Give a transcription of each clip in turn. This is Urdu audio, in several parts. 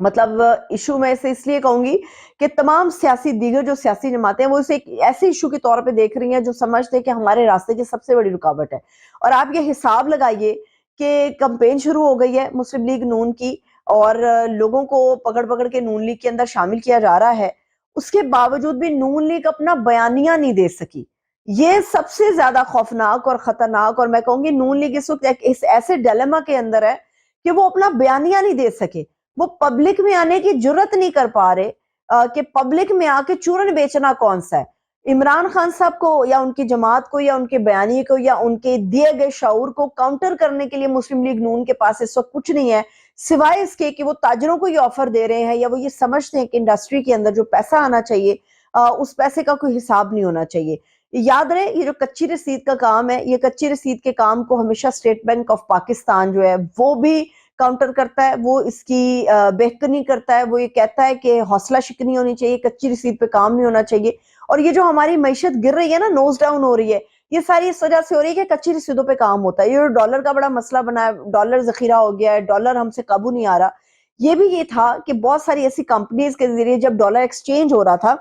مطلب ایشو میں اسے اس لیے کہوں گی کہ تمام سیاسی دیگر جو سیاسی جماعتیں ہیں وہ اسے ایک ایسے ایشو کے طور پہ دیکھ رہی ہیں جو سمجھتے ہیں کہ ہمارے راستے کی سب سے بڑی رکاوٹ ہے. اور آپ یہ حساب لگائیے کہ کمپین شروع ہو گئی ہے مسلم لیگ نون کی، اور لوگوں کو پکڑ پکڑ کے نون لیگ کے اندر شامل کیا جا رہا ہے، اس کے باوجود بھی نون لیگ اپنا بیانیہ نہیں دے سکی. یہ سب سے زیادہ خوفناک اور خطرناک، اور میں کہوں گی نون لیگ اس وقت اس ایسے ڈیلیما کے اندر ہے کہ وہ اپنا بیانیہ نہیں دے سکے. وہ پبلک میں آنے کی جرت نہیں کر پا رہے کہ پبلک میں آ کے چورن بیچنا کون سا ہے. عمران خان صاحب کو یا ان کی جماعت کو یا ان کے بیانیے کو یا ان کے دیے گئے شعور کو کاؤنٹر کرنے کے لیے مسلم لیگ نون کے پاس اس وقت کچھ نہیں ہے سوائے اس کے کہ وہ تاجروں کو یہ آفر دے رہے ہیں، یا وہ یہ سمجھتے ہیں کہ انڈسٹری کے اندر جو پیسہ آنا چاہیے اس پیسے کا کوئی حساب نہیں ہونا چاہیے. یاد رہے یہ جو کچی رسید کا کام ہے، یہ کچی رسید کے کام کو ہمیشہ اسٹیٹ بینک آف پاکستان جو ہے وہ بھی کاؤنٹر کرتا ہے، وہ اس کی بہتری کرتا ہے. وہ یہ کہتا ہے کہ حوصلہ شکنی ہونی چاہیے، کچی رسید پہ کام نہیں ہونا چاہیے. اور یہ جو ہماری معیشت گر رہی ہے نا، نوز ڈاؤن ہو رہی ہے، یہ ساری اس وجہ سے ہو رہی ہے کہ کچی رسیدوں پہ کام ہوتا ہے. یہ ڈالر کا بڑا مسئلہ بنا ہے، ڈالر ذخیرہ ہو گیا ہے، ڈالر ہم سے قابو نہیں آ رہا. یہ بھی یہ تھا کہ بہت ساری ایسی کمپنیز کے ذریعے جب ڈالر ایکسچینج ہو رہا تھا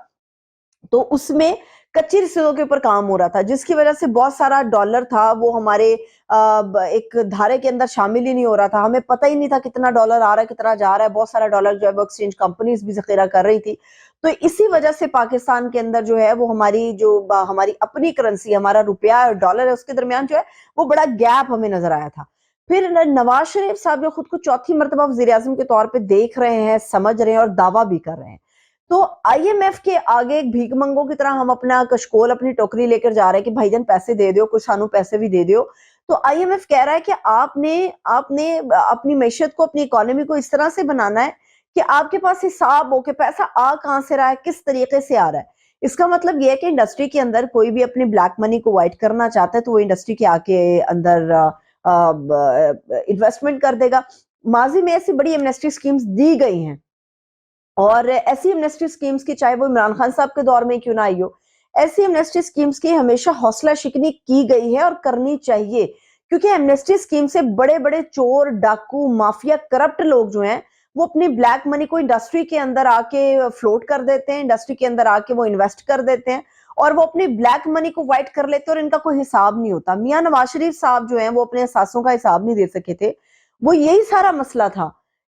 تو اس میں کچی رسیدوں کے اوپر کام ہو رہا تھا، جس کی وجہ سے بہت سارا ڈالر تھا وہ ہمارے ایک دھارے کے اندر شامل ہی نہیں ہو رہا تھا. ہمیں پتہ ہی نہیں تھا کتنا ڈالر آ رہا ہے کتنا جا رہا ہے. بہت سارا ڈالر جو ہے وہ ایکسچینج کمپنیز بھی ذخیرہ کر رہی تھی. تو اسی وجہ سے پاکستان کے اندر جو ہے وہ ہماری اپنی کرنسی، ہمارا روپیہ اور ڈالر ہے، اس کے درمیان جو ہے وہ بڑا گیپ ہمیں نظر آیا تھا. پھر نواز شریف صاحب جو خود کو چوتھی مرتبہ وزیر اعظم کے طور پہ دیکھ رہے ہیں، سمجھ رہے ہیں اور دعویٰ بھی کر رہے ہیں، تو آئی ایم ایف کے آگے ایک بھیک منگوں کی طرح ہم اپنا کشکول اپنی ٹوکری لے کر جا رہے ہیں کہ بھائی جان پیسے دے دیو، کچھ سانو پیسے بھی دے دیو. تو آئی ایم ایف کہہ رہا ہے کہ آپ نے اپنی معیشت کو، اپنی اکانومی کو اس طرح سے بنانا ہے کہ آپ کے پاس حساب ہو کہ پیسہ آ کہاں سے رہا ہے، کس طریقے سے آ رہا ہے. اس کا مطلب یہ ہے کہ انڈسٹری کے اندر کوئی بھی اپنی بلیک منی کو وائٹ کرنا چاہتا ہے تو وہ انڈسٹری کے آگے اندر انویسٹمنٹ کر دے گا. ماضی میں ایسی بڑی ایمنسٹی سکیمز دی گئی ہیں، اور ایسی ایمنسٹی سکیمز کی چاہے وہ عمران خان صاحب کے دور میں کیوں نہ آئی ہو، ایسی ایمنسٹی سکیمز کی ہمیشہ حوصلہ شکنی کی گئی ہے اور کرنی چاہیے. کیونکہ ایمنسٹی سکیم سے بڑے بڑے چور، ڈاکو، مافیا، کرپٹ لوگ جو ہیں وہ اپنی بلیک منی کو انڈسٹری کے اندر آ کے فلوٹ کر دیتے ہیں، انڈسٹری کے اندر آ کے وہ انویسٹ کر دیتے ہیں اور وہ اپنی بلیک منی کو وائٹ کر لیتے ہیں اور ان کا کوئی حساب نہیں ہوتا. میاں نواز شریف صاحب جو ہیں وہ اپنے اثاثوں کا حساب نہیں دے سکے تھے. وہ یہی سارا مسئلہ تھا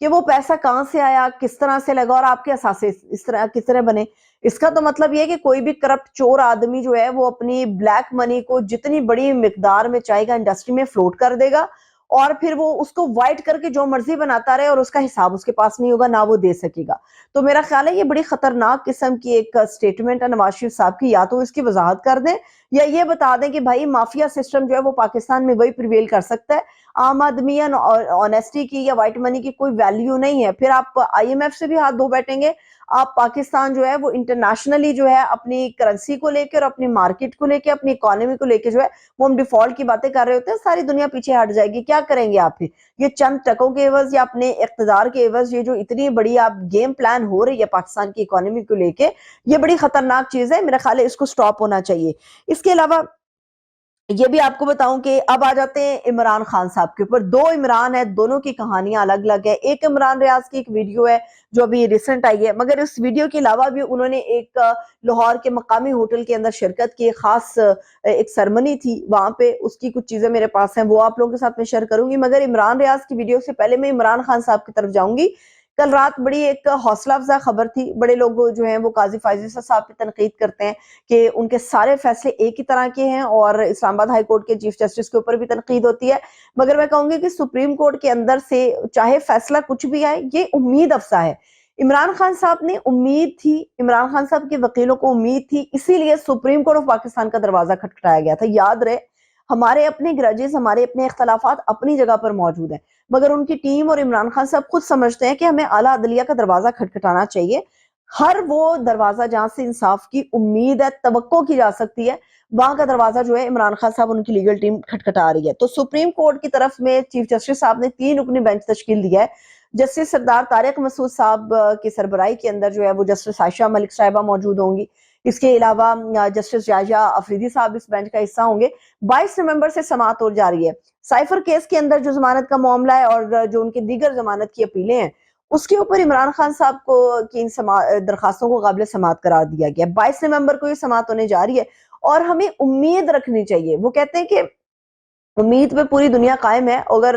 کہ وہ پیسہ کہاں سے آیا، کس طرح سے لگا اور آپ کے اثاثے اس طرح کس طرح بنے. اس کا تو مطلب یہ ہے کہ کوئی بھی کرپٹ چور آدمی جو ہے وہ اپنی بلیک منی کو جتنی بڑی مقدار میں چاہے گا انڈسٹری میں فلوٹ کر دے گا اور پھر وہ اس کو وائٹ کر کے جو مرضی بناتا رہے اور اس کا حساب اس کے پاس نہیں ہوگا، نہ وہ دے سکے گا. تو میرا خیال ہے یہ بڑی خطرناک قسم کی ایک سٹیٹمنٹ ہے نواز شریف صاحب کی. یا تو اس کی وضاحت کر دیں یا یہ بتا دیں کہ بھائی مافیا سسٹم جو ہے وہ پاکستان میں وہی پریویل کر سکتا ہے، عام آدمی یا آنیسٹی کی یا وائٹ منی کی کوئی ویلیو نہیں ہے. پھر آپ آئی ایم ایف سے بھی ہاتھ دھو بیٹھیں گے. آپ پاکستان جو ہے وہ انٹرنیشنلی جو ہے اپنی کرنسی کو لے کے اور اپنی مارکیٹ کو لے کے، اپنی اکانومی کو لے کے جو ہے وہ ہم ڈیفالٹ کی باتیں کر رہے ہوتے ہیں. ساری دنیا پیچھے ہٹ جائے گی. کیا کریں گے آپ؟ یہ چند ٹکوں کے عوض یا اپنے اقتدار کے عوض یہ جو اتنی بڑی آپ گیم پلان ہو رہی ہے پاکستان کی اکانومی کو لے کے، یہ بڑی خطرناک چیز ہے. میرا خیال ہے اس کو سٹاپ ہونا چاہیے. اس کے علاوہ یہ بھی آپ کو بتاؤں کہ اب آ جاتے ہیں عمران خان صاحب کے اوپر. دو عمران ہے، دونوں کی کہانیاں الگ الگ ہے. ایک عمران ریاض کی ایک ویڈیو ہے جو ابھی ریسنٹ آئی ہے، مگر اس ویڈیو کے علاوہ بھی انہوں نے ایک لاہور کے مقامی ہوٹل کے اندر شرکت کی. خاص ایک سرمنی تھی وہاں پہ، اس کی کچھ چیزیں میرے پاس ہیں وہ آپ لوگوں کے ساتھ میں شیئر کروں گی. مگر عمران ریاض کی ویڈیو سے پہلے میں عمران خان صاحب کی طرف جاؤں گی. کل رات بڑی ایک حوصلہ افزا خبر تھی. بڑے لوگ جو ہیں وہ قاضی فائز صاحب پہ تنقید کرتے ہیں کہ ان کے سارے فیصلے ایک ہی طرح کے ہیں، اور اسلام آباد ہائی کورٹ کے چیف جسٹس کے اوپر بھی تنقید ہوتی ہے. مگر میں کہوں گی کہ سپریم کورٹ کے اندر سے چاہے فیصلہ کچھ بھی آئے، یہ امید افزا ہے. عمران خان صاحب نے امید تھی، عمران خان صاحب کے وکیلوں کو امید تھی، اسی لیے سپریم کورٹ آف پاکستان کا دروازہ کھٹکھٹایا گیا تھا. یاد رہے ہمارے اپنے گرجز، ہمارے اپنے اختلافات اپنی جگہ پر موجود ہیں، مگر ان کی ٹیم اور عمران خان صاحب خود سمجھتے ہیں کہ ہمیں اعلیٰ عدلیہ کا دروازہ کھٹکھٹانا چاہیے. ہر وہ دروازہ جہاں سے انصاف کی امید ہے، توقع کی جا سکتی ہے، وہاں کا دروازہ جو ہے عمران خان صاحب ان کی لیگل ٹیم کھٹکھٹا رہی ہے. تو سپریم کورٹ کی طرف میں چیف جسٹس صاحب نے 3 رکنی بینچ تشکیل دیا ہے. جسٹس سردار طارق مسعود صاحب کی سربراہی کے اندر جو ہے وہ جسٹس عائشہ ملک صاحبہ موجود ہوں گی. اس کے علاوہ جسٹس یحییٰ افریدی صاحب اس بینچ کا حصہ ہوں گے. 22 نومبر سے سماعت ہو جا رہی ہے. سائفر کیس کے اندر جو ضمانت کا معاملہ ہے اور جو ان کی دیگر ضمانت کی اپیلیں ہیں اس کے اوپر عمران خان صاحب کو کی ان درخواستوں کو قابل سماعت قرار دیا گیا. 22 نومبر کو یہ سماعت ہونے جا رہی ہے اور ہمیں امید رکھنی چاہیے. وہ کہتے ہیں کہ امید پہ پوری دنیا قائم ہے. اگر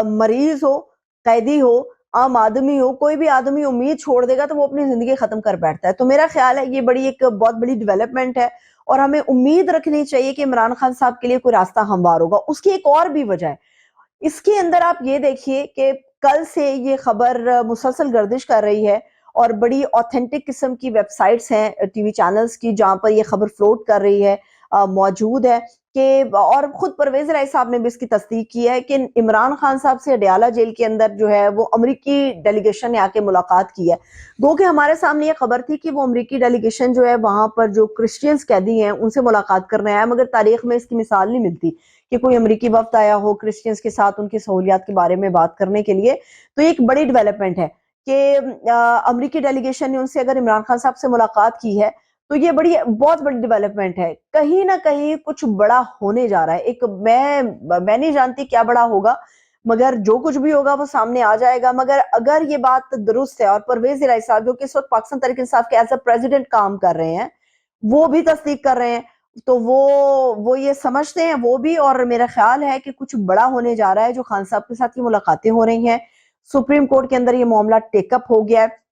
مریض ہو، قیدی ہو، عام آدمی ہو، کوئی بھی آدمی امید چھوڑ دے گا تو وہ اپنی زندگی ختم کر بیٹھتا ہے. تو میرا خیال ہے یہ ایک بہت بڑی ڈیولپمنٹ ہے اور ہمیں امید رکھنی چاہیے کہ عمران خان صاحب کے لیے کوئی راستہ ہموار ہوگا. اس کی ایک اور بھی وجہ ہے. اس کے اندر آپ یہ دیکھیے کہ کل سے یہ خبر مسلسل گردش کر رہی ہے اور بڑی آتھینٹک قسم کی ویب سائٹس ہیں، ٹی وی چینلز کی، جہاں پر یہ خبر فلوٹ کر رہی ہے، موجود ہے کہ، اور خود پرویز الہی صاحب نے بھی اس کی تصدیق کی ہے کہ عمران خان صاحب سے اڈیالہ جیل کے اندر جو ہے وہ امریکی ڈیلیگیشن نے آ کے ملاقات کی ہے. گو کہ ہمارے سامنے یہ خبر تھی کہ وہ امریکی ڈیلیگیشن جو ہے وہاں پر جو کرسچینز قیدی ہیں ان سے ملاقات کرنے آیا، مگر تاریخ میں اس کی مثال نہیں ملتی کہ کوئی امریکی وفد آیا ہو کرسچینز کے ساتھ ان کی سہولیات کے بارے میں بات کرنے کے لیے. تو یہ ایک بڑی ڈیولپمنٹ ہے کہ امریکی ڈیلیگیشن نے ان سے اگر عمران خان صاحب سے ملاقات کی ہے تو یہ بہت بڑی ڈیولپمنٹ ہے. کہیں نہ کہیں کچھ بڑا ہونے جا رہا ہے. میں نہیں جانتی کیا بڑا ہوگا، مگر جو کچھ بھی ہوگا وہ سامنے آ جائے گا. مگر اگر یہ بات درست ہے اور پرویز الہی صاحب جو کہ اس وقت پاکستان تحریک انصاف کے ایز اے پریزیڈنٹ کام کر رہے ہیں وہ بھی تصدیق کر رہے ہیں، تو وہ یہ سمجھتے ہیں وہ بھی، اور میرا خیال ہے کہ کچھ بڑا ہونے جا رہا ہے. جو خان صاحب کے ساتھ یہ ملاقاتیں ہو رہی ہیں، سپریم کورٹ کے اندر یہ معاملہ ٹیک اپ ہو گیا ہے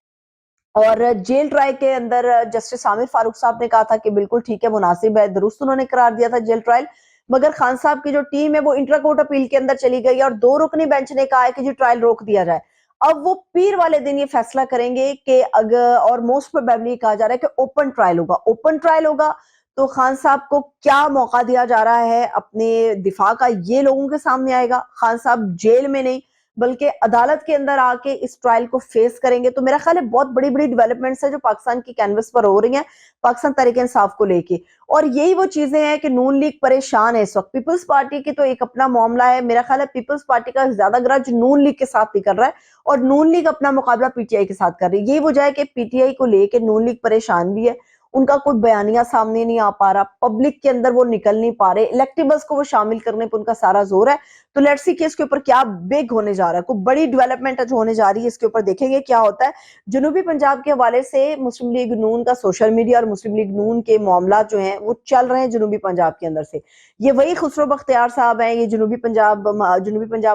اور جیل ٹرائل کے اندر جسٹس عامر فاروق صاحب نے کہا تھا کہ بالکل ٹھیک ہے، مناسب ہے، درست انہوں نے قرار دیا تھا جیل ٹرائل. مگر خان صاحب کی جو ٹیم ہے وہ انٹرا کورٹ اپیل کے اندر چلی گئی اور 2 رکنی بینچ نے کہا ہے کہ جی ٹرائل روک دیا جائے. اب وہ پیر والے دن یہ فیصلہ کریں گے کہ اگر، اور موسٹ پروبیبلی کہا جا رہا ہے کہ اوپن ٹرائل ہوگا. اوپن ٹرائل ہوگا تو خان صاحب کو کیا موقع دیا جا رہا ہے اپنے دفاع کا، یہ لوگوں کے سامنے آئے گا. خان صاحب جیل میں نہیں بلکہ عدالت کے اندر آ کے اس ٹرائل کو فیس کریں گے. تو میرا خیال ہے بہت بڑی بڑی ڈیولپمنٹس ہیں جو پاکستان کی کینوس پر ہو رہی ہیں پاکستان تحریک انصاف کو لے کے. اور یہی وہ چیزیں ہیں کہ نون لیگ پریشان ہے اس وقت. پیپلز پارٹی کی تو ایک اپنا معاملہ ہے. میرا خیال ہے پیپلز پارٹی کا زیادہ گرج نون لیگ کے ساتھ نہیں کر رہا ہے اور نون لیگ اپنا مقابلہ پی ٹی آئی کے ساتھ کر رہی ہے. یہی وجہ ہے کہ پی ٹی آئی کو لے کے نون لیگ پریشان بھی ہے. ان کا کوئی بیانیہ سامنے نہیں آ پا رہا، پبلک کے اندر وہ نکل نہیں پا رہے، الیکٹیبلز کو وہ شامل کرنے پہ ان کا سارا زور ہے. تو لیٹس سی کہ اس کے اوپر کیا بگ ہونے جا رہا ہے، کوئی بڑی ڈیولپمنٹ جو ہونے جا رہی ہے، اس کے اوپر دیکھیں گے کیا ہوتا ہے. جنوبی پنجاب کے حوالے سے مسلم لیگ نون کا سوشل میڈیا اور مسلم لیگ نون کے معاملات جو ہیں وہ چل رہے ہیں جنوبی پنجاب کے اندر سے. یہ وہی خسرو بختیار صاحب ہیں، یہ جنوبی پنجاب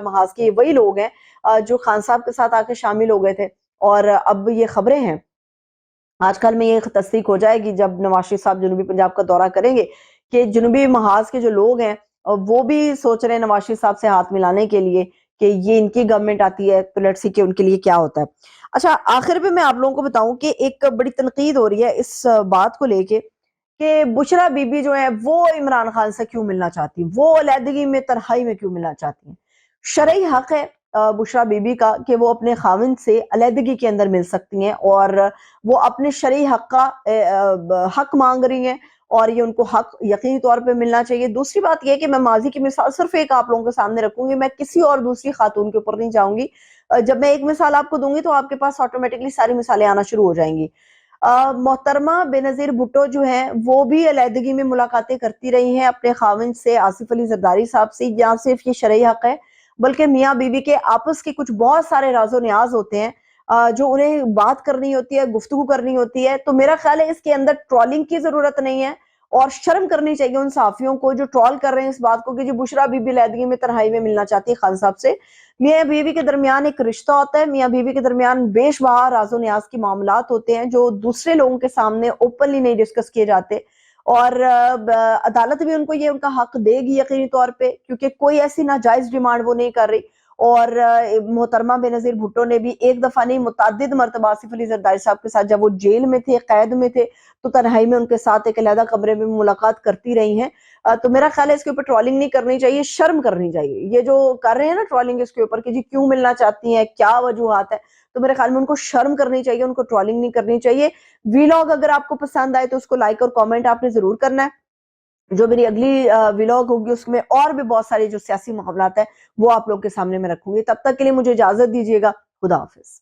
محاذ کے وہی لوگ ہیں جو خان صاحب کے ساتھ آ کے شامل ہو گئے تھے. اور اب یہ خبریں ہیں، آج کل میں یہ تصدیق ہو جائے گی جب نواز شریف صاحب جنوبی پنجاب کا دورہ کریں گے کہ جنوبی محاذ کے جو لوگ ہیں وہ بھی سوچ رہے ہیں نواز شریف صاحب سے ہاتھ ملانے کے لیے کہ یہ ان کی گورنمنٹ آتی ہے. تو لیٹس سی کہ ان کے لیے کیا ہوتا ہے. اچھا، آخر پہ میں آپ لوگوں کو بتاؤں کہ ایک بڑی تنقید ہو رہی ہے اس بات کو لے کے کہ بشرا بی بی جو ہے وہ عمران خان سے کیوں ملنا چاہتی ہیں، وہ علیحدگی میں تنہائی میں کیوں ملنا چاہتی ہیں. شرعی حق ہے بشرا بی بی کا کہ وہ اپنے خاوند سے علیحدگی کے اندر مل سکتی ہیں اور وہ اپنے شرعی حق کا حق مانگ رہی ہیں اور یہ ان کو حق یقینی طور پہ ملنا چاہیے. دوسری بات یہ کہ میں ماضی کی مثال صرف ایک آپ لوگوں کے سامنے رکھوں گی، میں کسی اور دوسری خاتون کے اوپر نہیں جاؤں گی. جب میں ایک مثال آپ کو دوں گی تو آپ کے پاس آٹومیٹکلی ساری مثالیں آنا شروع ہو جائیں گی. محترمہ بے نظیر بھٹو جو ہیں وہ بھی علیحدگی میں ملاقاتیں کرتی رہی ہیں اپنے خاوند سے، آصف علی زرداری صاحب سے. جہاں صرف یہ شرعی حق ہے بلکہ میاں بیوی کے آپس کے کچھ بہت سارے راز و نیاز ہوتے ہیں جو انہیں بات کرنی ہوتی ہے، گفتگو کرنی ہوتی ہے. تو میرا خیال ہے اس کے اندر ٹرولنگ کی ضرورت نہیں ہے اور شرم کرنی چاہیے ان صحافیوں کو جو ٹرول کر رہے ہیں اس بات کو کہ جو بشرا بی بی علیحدگی میں تنہائی میں ملنا چاہتی ہے خان صاحب سے. میاں بیوی کے درمیان ایک رشتہ ہوتا ہے، میاں بیوی کے درمیان بے شمار راز و نیاز کی معاملات ہوتے ہیں جو دوسرے لوگوں کے سامنے اوپنلی نہیں ڈسکس کیے جاتے اور عدالت بھی ان کو یہ ان کا حق دے گی یقینی طور پہ کیونکہ کوئی ایسی ناجائز ڈیمانڈ وہ نہیں کر رہی. اور محترمہ بے نظیر بھٹو نے بھی ایک دفعہ نہیں متعدد مرتبہ آصف علی زرداری صاحب کے ساتھ جب وہ جیل میں تھے، قید میں تھے، تو تنہائی میں ان کے ساتھ ایک علیحدہ کمرے میں ملاقات کرتی رہی ہیں. تو میرا خیال ہے اس کے اوپر ٹرولنگ نہیں کرنی چاہیے، شرم کرنی چاہیے. یہ جو کر رہے ہیں نا ٹرولنگ اس کے اوپر کہ جی کیوں ملنا چاہتی ہیں، کیا وجوہات ہے، تو میرے خیال میں ان کو شرم کرنی چاہیے، ان کو ٹرولنگ نہیں کرنی چاہیے. ویلاگ اگر آپ کو پسند آئے تو اس کو لائک اور کامنٹ آپ نے ضرور کرنا ہے. جو میری اگلی ویلاگ ہوگی اس میں اور بھی بہت ساری جو سیاسی معاملات ہیں وہ آپ لوگ کے سامنے میں رکھوں گی. تب تک کے لیے مجھے اجازت دیجیے گا. خدا حافظ.